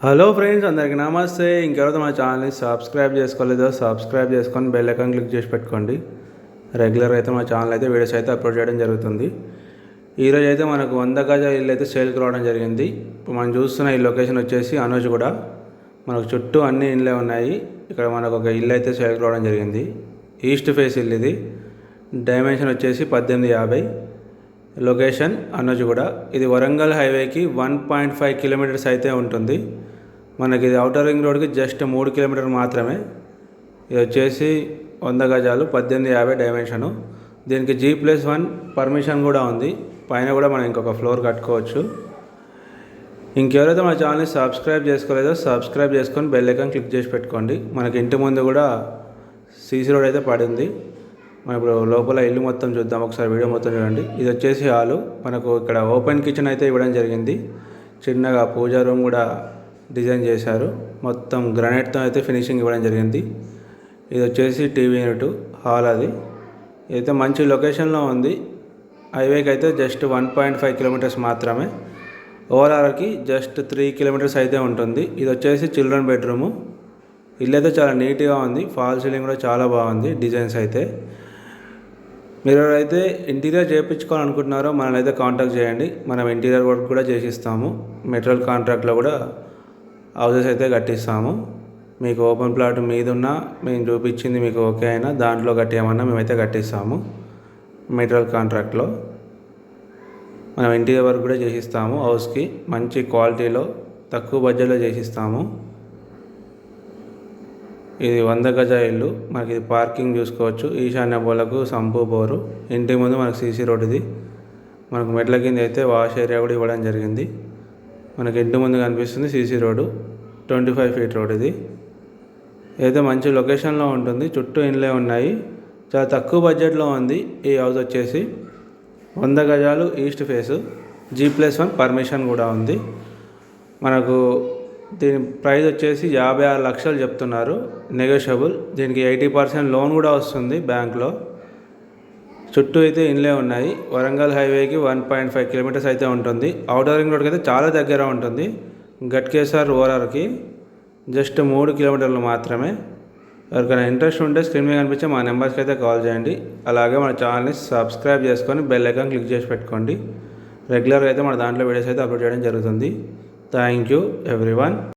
Hello friends, అందరికీ నమస్తే. ఇంకెవరైతే మా ఛానల్ని సబ్స్క్రైబ్ చేసుకోలేదో సబ్స్క్రైబ్ చేసుకొని బెల్ ఐకాన్ క్లిక్ చేసి పెట్టుకోండి. రెగ్యులర్గా అయితే మా ఛానల్ అయితే వీడియోస్ అయితే అప్లోడ్ చేయడం జరుగుతుంది. ఈరోజు అయితే మనకు 100 గజాల ఇల్లు అయితే సేల్కి రావడం జరిగింది. ఇప్పుడు మనం చూస్తున్న ఈ లొకేషన్ వచ్చేసి అనూజ్ కూడా. మనకు చుట్టూ అన్ని ఇళ్ళే ఉన్నాయి. ఇక్కడ మనకు ఒక ఇల్లు అయితే సేల్కి రావడం జరిగింది. ఈస్ట్ ఫేస్ ఇల్లు ఇది. డైమెన్షన్ వచ్చేసి 1850. లొకేషన్ అనూజ్ కూడా. ఇది వరంగల్ హైవేకి 1.5 కిలోమీటర్స్ అయితే ఉంటుంది. మనకి ఇది ఔటర్ రింగ్ రోడ్కి జస్ట్ 3 కిలోమీటర్లు మాత్రమే. ఇది వచ్చేసి 100 గజాలు 1850 డైమెన్షను. దీనికి G+1 పర్మిషన్ కూడా ఉంది. పైన కూడా మనం ఇంకొక ఫ్లోర్ కట్టుకోవచ్చు. ఇంకెవరైతే మన ఛానల్ని సబ్స్క్రైబ్ చేసుకోలేదో సబ్స్క్రైబ్ చేసుకొని బెల్ ఐకాన్ క్లిక్ చేసి పెట్టుకోండి. మనకి ఇంటి ముందు కూడా సీసీ రోడ్ అయితే పడింది. మనం ఇప్పుడు లోపల ఇల్లు మొత్తం చూద్దాం. ఒకసారి వీడియో మొత్తం చూడండి. ఇది వచ్చేసి హాలు. మనకు ఇక్కడ ఓపెన్ కిచెన్ అయితే ఇవ్వడం జరిగింది. చిన్నగా పూజా రూమ్ కూడా డిజైన్ చేశారు. మొత్తం గ్రానైట్తో అయితే ఫినిషింగ్ ఇవ్వడం జరిగింది. ఇది వచ్చేసి టీవీ యూనిట్ హాల్. అది అయితే మంచి లొకేషన్లో ఉంది. హైవేకి అయితే జస్ట్ 1.5 కిలోమీటర్స్ మాత్రమే. ఓవరాల్కి జస్ట్ 3 కిలోమీటర్స్ అయితే ఉంటుంది. ఇది వచ్చేసి చిల్డ్రన్ బెడ్రూము. ఇల్లు అయితే చాలా నీట్గా ఉంది. ఫాల్ సీలింగ్ కూడా చాలా బాగుంది. డిజైన్స్ అయితే మీరు ఎవరైతే ఇంటీరియర్ చేయించుకోవాలనుకుంటున్నారో మనల్ని అయితే కాంటాక్ట్ చేయండి. మనం ఇంటీరియర్ వర్క్ కూడా చేసిస్తాము. మెటీరియల్ కాంట్రాక్ట్లో కూడా హౌసెస్ అయితే కట్టిస్తాము. మీకు ఓపెన్ ప్లాట్ మీదున్నా మేము చూపించింది మీకు ఓకే అయినా దాంట్లో కట్టేయమన్నా మేమైతే కట్టిస్తాము. మెటీరియల్ కాంట్రాక్ట్లో మనం ఇంటీరియర్ వర్క్ కూడా చేసిస్తాము. హౌస్కి మంచి క్వాలిటీలో తక్కువ బడ్జెట్లో చేసిస్తాము. ఇది 100 గజాల ఇల్లు. మనకి ఇది పార్కింగ్ చూసుకోవచ్చు. ఈశాన్య బోలకు సంపు బోరు. ఇంటి ముందు మనకు సీసీ రోడ్. ఇది మనకు మెట్ల కింద అయితే వాష్ ఏరియా కూడా ఇవ్వడం జరిగింది. మనకి ఇంటి ముందు కనిపిస్తుంది సీసీ రోడ్డు. 25 feet road. ఇది అయితే మంచి లొకేషన్లో ఉంటుంది. చుట్టూ ఇండ్లే ఉన్నాయి. చాలా తక్కువ బడ్జెట్లో ఉంది. ఈ హౌస్ వచ్చేసి 100 గజాలు ఈస్ట్ ఫేసు. G+1 పర్మిషన్ కూడా ఉంది. మనకు దీని ప్రైస్ వచ్చేసి 56 లక్షలు చెప్తున్నారు. నెగోషియబుల్. దీనికి 80% లోన్ కూడా వస్తుంది బ్యాంక్లో. చుట్టూ అయితే ఇండ్లే ఉన్నాయి. వరంగల్ హైవేకి 1.5 కిలోమీటర్స్ అయితే ఉంటుంది. ఔటర్ రింగ్ రోడ్కి అయితే చాలా దగ్గర ఉంటుంది. గట్కేసర్ ఓఆర్ఆర్కి జస్ట్ 3 కిలోమీటర్లు మాత్రమే. ఎవరికైనా ఇంట్రెస్ట్ ఉంటే స్క్రీన్ మీద కనిపించే మా నెంబర్స్కి అయితే కాల్ చేయండి. అలాగే మన ఛానల్ని సబ్స్క్రైబ్ చేసుకొని బెల్ ఐకాన్ క్లిక్ చేసి పెట్టుకోండి. రెగ్యులర్గా అయితే మన దాంట్లో వీడియోస్ అయితే అప్లోడ్ చేయడం జరుగుతుంది. Thank you everyone.